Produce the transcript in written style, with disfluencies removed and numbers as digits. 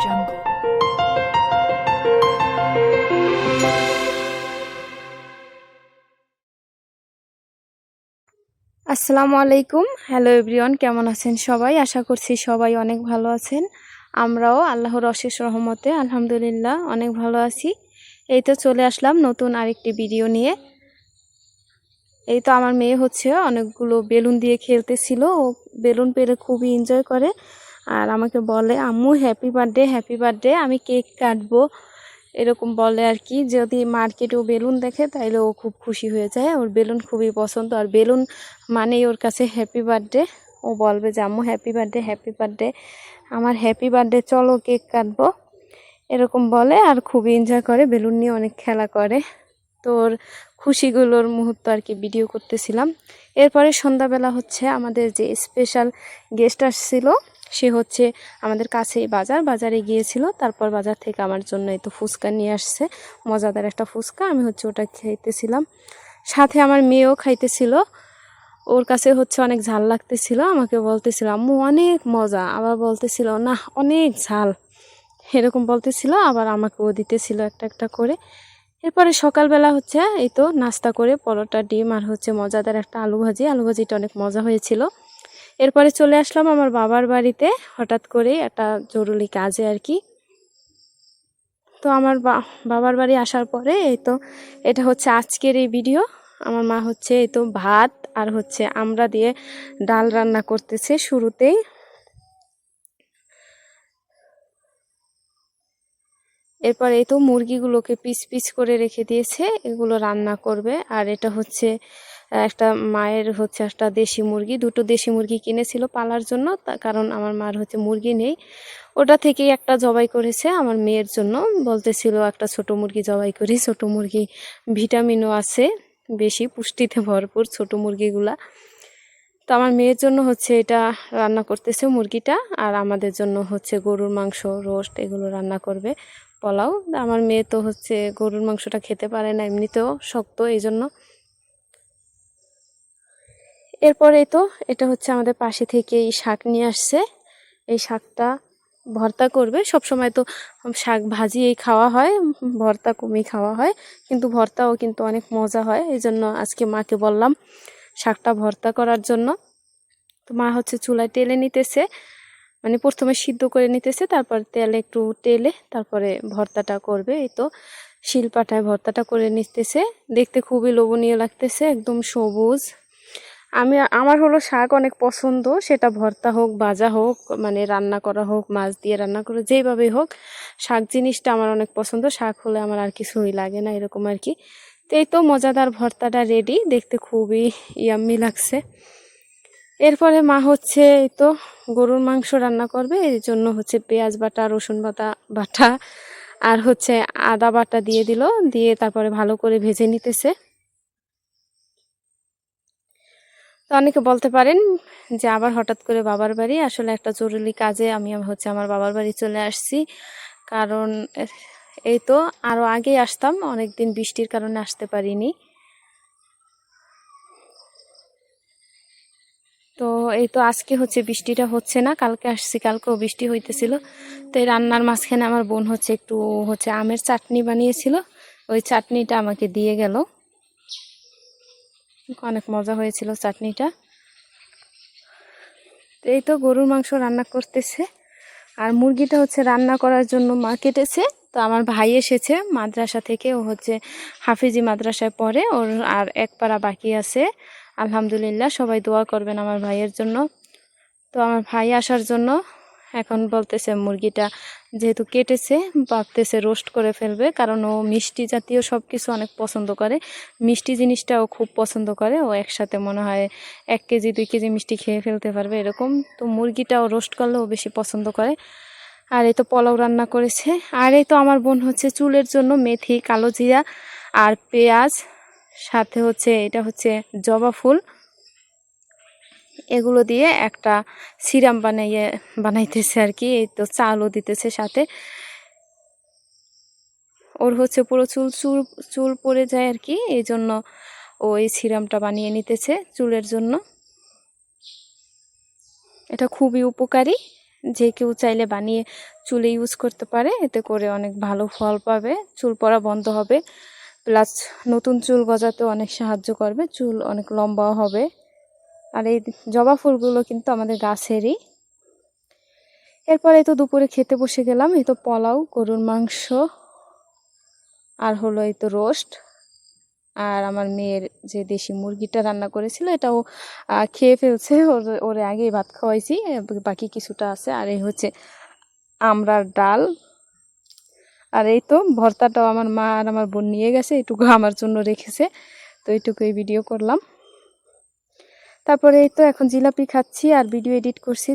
jungle. আসসালামু আলাইকুম। Hello everyone, কেমন আছেন সবাই? আশা করছি সবাই অনেক ভালো আছেন। আমরাও আল্লাহর অশেষ রহমতে আলহামদুলিল্লাহ অনেক ভালো আছি। এই তো চলে আসলাম নতুন আরেকটি ভিডিও নিয়ে। এই তো আমার মেয়ে হচ্ছে অনেকগুলো বেলুন দিয়ে খেলতেছিল, ও বেলুন পেরে খুবই এনজয় করে আর আমাকে বলে আম্মু হ্যাপি বার্থডে হ্যাপি বার্থডে, আমি কেক কাটবো এরকম বলে আর কি। যদি মার্কেটেও বেলুন দেখে তাইলে ও খুব খুশি হয়ে যায়, ওর বেলুন খুবই পছন্দ আর বেলুন মানেই ওর কাছে হ্যাপি বার্থডে। ও বলবে যে আম্মু হ্যাপি বার্থডে হ্যাপি বার্থডে, আমার হ্যাপি বার্থডে, চলো কেক কাটবো এরকম বলে আর খুবই এনজয় করে, বেলুন নিয়ে অনেক খেলা করে। তোর খুশিগুলোর মুহূর্ত আর কি ভিডিও করতেছিলাম। এরপরে সন্ধ্যাবেলা হচ্ছে আমাদের যে স্পেশাল গেস্ট আসছিল, সে হচ্ছে আমাদের কাছেই বাজারে গিয়েছিল। তারপর বাজার থেকে আমার জন্য এই তো ফুচকা নিয়ে আসছে, মজাদার একটা ফুচকা। আমি হচ্ছে ওটা খাইতেছিলাম, সাথে আমার মেয়েও খাইতেছিল। ওর কাছে হচ্ছে অনেক ঝাল লাগতেছিল, আমাকে বলতেছিল আম্মু অনেক মজা, আবার বলতেছিল না অনেক ঝাল এরকম বলতেছিল, আবার আমাকেও দিতেছিল একটা একটা করে। এরপরে সকালবেলা হচ্ছে এই তো নাস্তা করে পরোটা, ডিম আর হচ্ছে মজাদার একটা আলু ভাজিটা অনেক মজা হয়েছিল। এরপরে চলে আসলাম আমার বাবার বাড়িতে হঠাৎ করে একটা জরুরি কাজে আর কি। তো আমার বাবার বাড়ি আসার পরে এই তো এটা হচ্ছে আজকের এই ভিডিও। আমার মা হচ্ছে এই তো ভাত আর হচ্ছে আমড়া দিয়ে ডাল রান্না করতেছে শুরুতেই। এরপর এই তো মুরগিগুলোকে পিস পিস করে রেখে দিয়েছে, এগুলো রান্না করবে। আর এটা হচ্ছে একটা মায়ের হচ্ছে একটা দেশি মুরগি, দুটো দেশি মুরগি কিনেছিল পালার জন্য, কারণ আমার মার হচ্ছে মুরগি নেই। ওটা থেকেই একটা জবাই করেছে আমার মেয়ের জন্য, বলতেছিল একটা ছোট মুরগি জবাই করি, ছোট মুরগি ভিটামিনও আছে বেশি, পুষ্টিতে ভরপুর ছোট মুরগিগুলা। তো আমার মেয়ের জন্য হচ্ছে এটা রান্না করতেছে মুরগিটা, আর আমাদের জন্য হচ্ছে গরুর মাংস রোস্ট এগুলো রান্না করবে, পোলাও। আমার মেয়ে তো হচ্ছে গরুর মাংসটা খেতে পারে না, এমনিতেও শক্ত, এই জন্য। এরপরে তো এটা হচ্ছে আমাদের পাশে থেকে এই শাক নিয়ে আসছে, এই শাকটা ভর্তা করবে। সব সময় তো শাক ভাজিয়েই খাওয়া হয়, ভর্তা কমই খাওয়া হয়, কিন্তু ভর্তাও কিন্তু অনেক মজা হয়, এই জন্য আজকে মাকে বললাম শাকটা ভর্তা করার জন্য। তো মা হচ্ছে চুলায় টেলে নিতেছে, মানে প্রথমে সিদ্ধ করে নিতেছে, তারপর তেলে একটু টেলে তারপরে ভর্তাটা করবে। এই তো শিলপাটায় ভর্তাটা করে নিতেছে, দেখতে খুবই লোভনীয় লাগতেছে, একদম সবুজ। আমার হলো শাক অনেক পছন্দ, সেটা ভর্তা হোক ভাজা হোক, মানে রান্না করা হোক, মাছ দিয়ে রান্না করে, যেইভাবেই হোক শাক জিনিসটা আমার অনেক পছন্দ। শাক হলে আমার আর কিছুই লাগে না এরকম আর কি। তো এই তো মজাদার ভর্তাটা রেডি, দেখতে খুবই ইয়াম্মি লাগছে। এরপরে মা হচ্ছে এই তো গরুর মাংস রান্না করবে, এই জন্য হচ্ছে পেঁয়াজ বাটা, রসুন বাটা আর হচ্ছে আদা বাটা দিয়ে দিল, দিয়ে তারপরে ভালো করে ভেজে নিতেছে। তো অনেকে বলতে পারেন যে আবার হঠাৎ করে বাবার বাড়ি, আসলে একটা জরুরি কাজে আমি হচ্ছে আমার বাবার বাড়ি চলে আসছি। কারণ এই তো আরও আগেই আসতাম, অনেক দিন বৃষ্টির কারণে আসতে পারিনি। তো এই তো আজকে হচ্ছে বৃষ্টিটা হচ্ছে না, কালকে আসছি, কালকেও বৃষ্টি হইতেছিল। তো এই রান্নার মাঝখানে আমার বোন হচ্ছে একটু হচ্ছে আমের চাটনি বানিয়েছিল, ওই চাটনিটা আমাকে দিয়ে গেল, অনেক মজা হয়েছিল চাটনিটা। তো এই তো গরুর মাংস রান্না করতেছে, আর মুরগিটা হচ্ছে রান্না করার জন্য মা কেটেছে। তো আমার ভাই এসেছে মাদ্রাসা থেকে, ও হচ্ছে হাফিজি মাদ্রাসায় পড়ে, ওর আর এক পাড়া বাকি আছে। আলহামদুলিল্লাহ, সবাই দোয়া করবেন আমার ভাইয়ের জন্য। তো আমার ভাই আসার জন্য এখন বলতেছে মুরগিটা যেহেতু কেটেছে, ভাবতেছে রোস্ট করে ফেলবে, কারণ ও মিষ্টি জাতীয় সব কিছু অনেক পছন্দ করে, মিষ্টি জিনিসটাও খুব পছন্দ করে। ও একসাথে মনে হয় 1 কেজি 2 কেজি মিষ্টি খেয়ে ফেলতে পারবে এরকম। তো মুরগিটাও রোস্ট করলে ও বেশি পছন্দ করে। আর এই তো পোলাও রান্না করেছে। আর এই তো আমার বোন হচ্ছে চুলের জন্য মেথি, কালো জিরা আর পেঁয়াজ, সাথে হচ্ছে এটা হচ্ছে জবা ফুল, এগুলো দিয়ে একটা সিরাম বানাইতেছে আর কি। এই তো চালও দিতেছে সাথে। ওর হচ্ছে পুরো চুল চুল চুল পড়ে যায় আর কি, এই জন্য ও এই সিরামটা বানিয়ে নিতেছে চুলের জন্য। এটা খুবই উপকারী, যে কেউ চাইলে বানিয়ে চুলে ইউজ করতে পারে, এতে করে অনেক ভালো ফল পাবে, চুল পড়া বন্ধ হবে, প্লাস নতুন চুল গজাতে অনেক সাহায্য করবে, চুল অনেক লম্বাও হবে। আর এই জবা ফুলগুলো কিন্তু আমাদের গাছেরই। এরপরে তো দুপুরে খেতে বসে গেলাম। এই তো পোলাও, গরুর মাংস, আর হলো এই তো রোস্ট, আর আমার মেয়ের যে দেশি মুরগিটা রান্না করেছিল এটাও খেয়ে ফেলছে। ওরে আগেই ভাত খাওয়াইছি, বাকি কিছুটা আছে। আর এই হচ্ছে আমড়ার ডাল, আর এই তো ভর্তাটাও আমার মা আর আমার বোন নিয়ে গেছে, এইটুকু আমার জন্য রেখেছে, তো এইটুকুই ভিডিও করলাম। তারপরে এই তো এখন জিলাপি খাচ্ছি আর ভিডিও এডিট করছি।